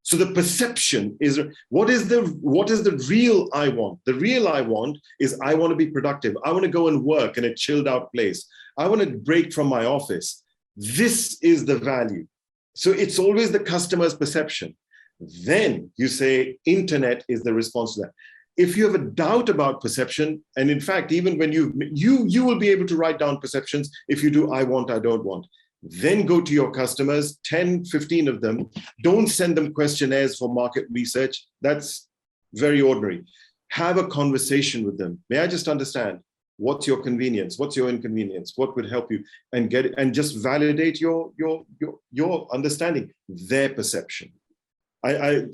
So the perception is, what is the real I want? The real I want is I want to be productive. I want to go and work in a chilled out place. I want to break from my office. This is the value. So it's always the customer's perception. Then you say internet is the response to that. If you have a doubt about perception, and in fact, even when you will be able to write down perceptions if you do I want, I don't want. Then go to your customers, 10, 15 of them. Don't send them questionnaires for market research. That's very ordinary. Have a conversation with them. May I just understand? What's your convenience? What's your inconvenience? What would help you? And get it, and just validate your understanding, their perception. I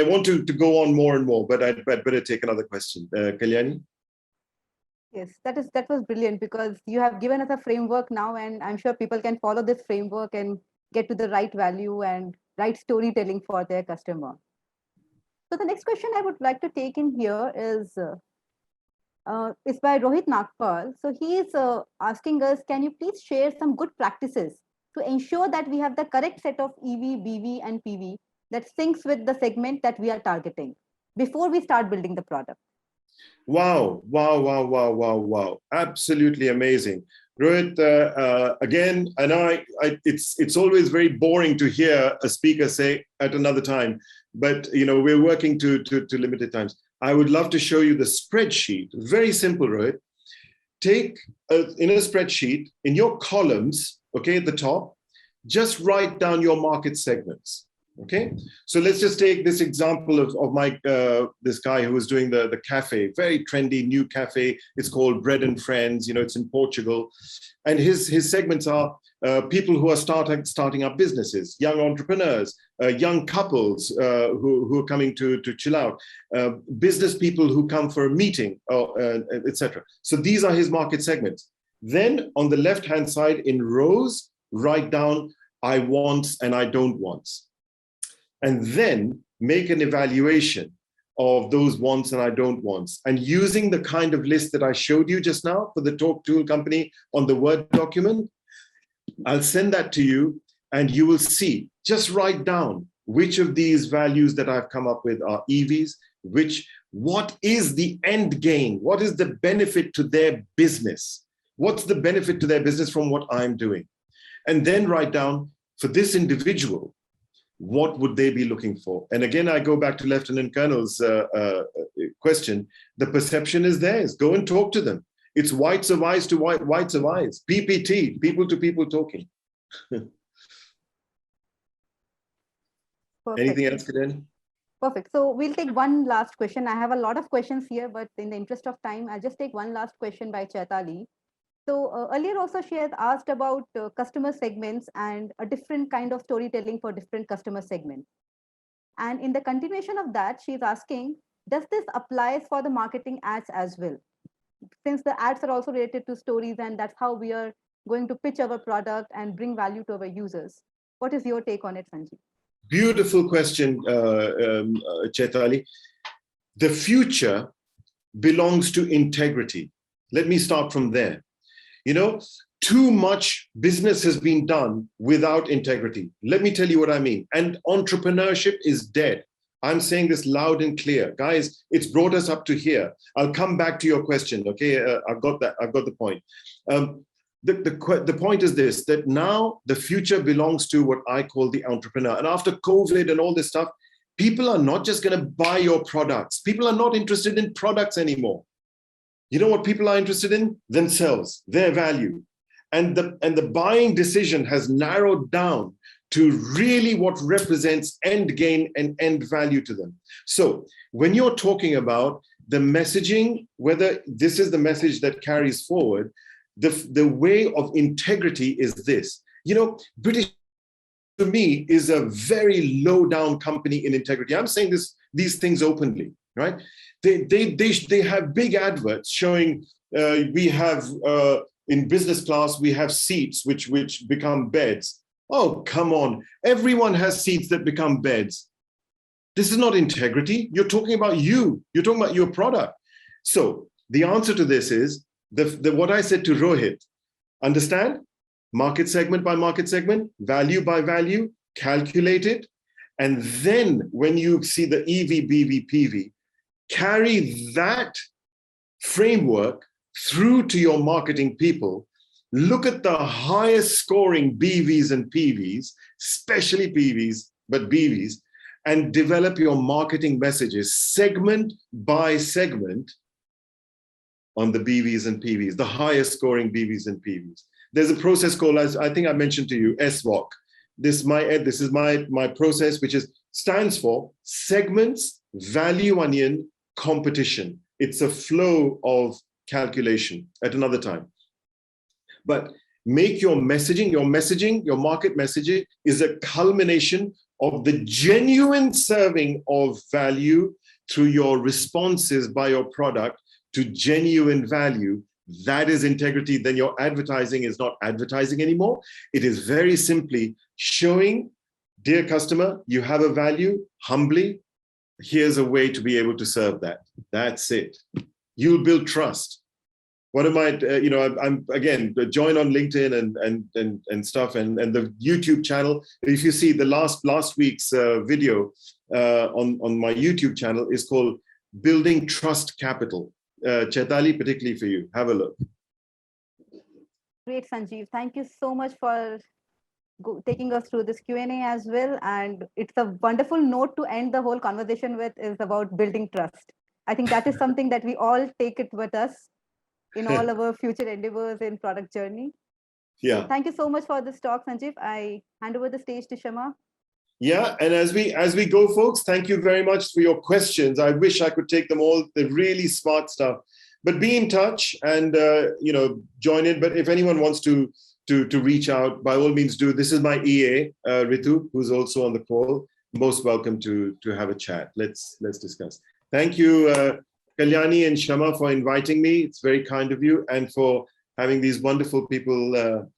want to go on more and more, but I'd better take another question. Kalyani? Yes, that was brilliant, because you have given us a framework now, and I'm sure people can follow this framework and get to the right value and right storytelling for their customer. So the next question I would like to take in here is by Rohit Nagpal. So he is asking us, can you please share some good practices to ensure that we have the correct set of EV, BV, and PV that syncs with the segment that we are targeting before we start building the product? Wow, wow, wow, wow, wow, wow. Absolutely amazing. Rohit, again, I know it's always very boring to hear a speaker say at another time, but we're working to limited times. I would love to show you the spreadsheet. Very simple, Rohit. Take in a spreadsheet, in your columns, okay, at the top, just write down your market segments. Okay, so let's just take this example of my this guy who was doing the cafe, very trendy new cafe. It's called Bread and Friends. It's in Portugal, and his segments are people who are starting up businesses, young entrepreneurs, young couples who are coming to chill out, business people who come for a meeting, etc. So these are his market segments. Then on the left hand side in rows, write down I wants and I don't wants. And then make an evaluation of those wants and I don't wants. And using the kind of list that I showed you just now for the Talk Tool company on the Word document, I'll send that to you and you will see, just write down which of these values that I've come up with are EVs, what is the end gain? What is the benefit to their business? What's the benefit to their business from what I'm doing? And then write down for this individual, what would they be looking for? And again, I go back to Lieutenant Colonel's question. The perception is theirs. Go and talk to them. It's whites of eyes to whites of eyes. PPT, people to people talking. Anything else, Kaden? Perfect. So we'll take one last question. I have a lot of questions here, but in the interest of time, I'll just take one last question by Chaitali. So earlier also she has asked about customer segments and a different kind of storytelling for different customer segments. And in the continuation of that, she's asking, does this apply for the marketing ads as well? Since the ads are also related to stories and that's how we are going to pitch our product and bring value to our users. What is your take on it, Sanjeev? Beautiful question, Chaitali. The future belongs to integrity. Let me start from there. Too much business has been done without integrity. Let me tell you what I mean. And entrepreneurship is dead. I'm saying this loud and clear. Guys, it's brought us up to here. I'll come back to your question, okay? I've got that. I've got the point. The point is this, that now the future belongs to what I call the entrepreneur. And after COVID and all this stuff, people are not just going to buy your products. People are not interested in products anymore. You know what people are interested in? Themselves, their value. And the buying decision has narrowed down to really what represents end gain and end value to them. So when you're talking about the messaging, whether this is the message that carries forward, the way of integrity is this. British, to me, is a very low down company in integrity. I'm saying these things openly, right? They have big adverts showing we have in business class, we have seats which become beds. Oh, come on. Everyone has seats that become beds. This is not integrity. You're talking about you. You're talking about your product. So the answer to this is what I said to Rohit. Understand? Market segment by market segment, value by value, calculate it. And then when you see the EV, BV, PV, carry that framework through to your marketing people. Look at the highest scoring BVs and PVs, especially PVs, but BVs, and develop your marketing messages segment by segment on the BVs and PVs, the highest scoring BVs and PVs. There's a process called, as I think I mentioned to you, SVOC. This is my process, which stands for segments, value onion, competition. It's a flow of calculation at another time. But make your messaging, your market messaging is a culmination of the genuine serving of value through your responses by your product to genuine value. That is integrity. Then your advertising is not advertising anymore. It is very simply showing dear customer, you have a value, humbly, here's a way to be able to serve that. That's it. You'll build trust. One of my, I'm again, join on LinkedIn and stuff, and the YouTube channel. If you see the last week's video on my YouTube channel is called Building Trust Capital. Chaitali, particularly for you, have a look. Great, Sanjeev. Thank you so much for taking us through this Q&A as well. And it's a wonderful note to end the whole conversation with, is about building trust. I think that is something that we all take it with us in all our future endeavors in product journey. Yeah. So thank you so much for this talk, Sanjeev. I hand over the stage to Shama. Yeah, and as we go, folks, thank you very much for your questions. I wish I could take them all, the really smart stuff. But be in touch and join in. But if anyone wants to reach out, by all means do. This is my EA, Ritu, who's also on the call. Most welcome to have a chat. Let's discuss. Thank you, Kalyani and Shama, for inviting me. It's very kind of you, and for having these wonderful people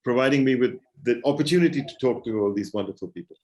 providing me with the opportunity to talk to all these wonderful people.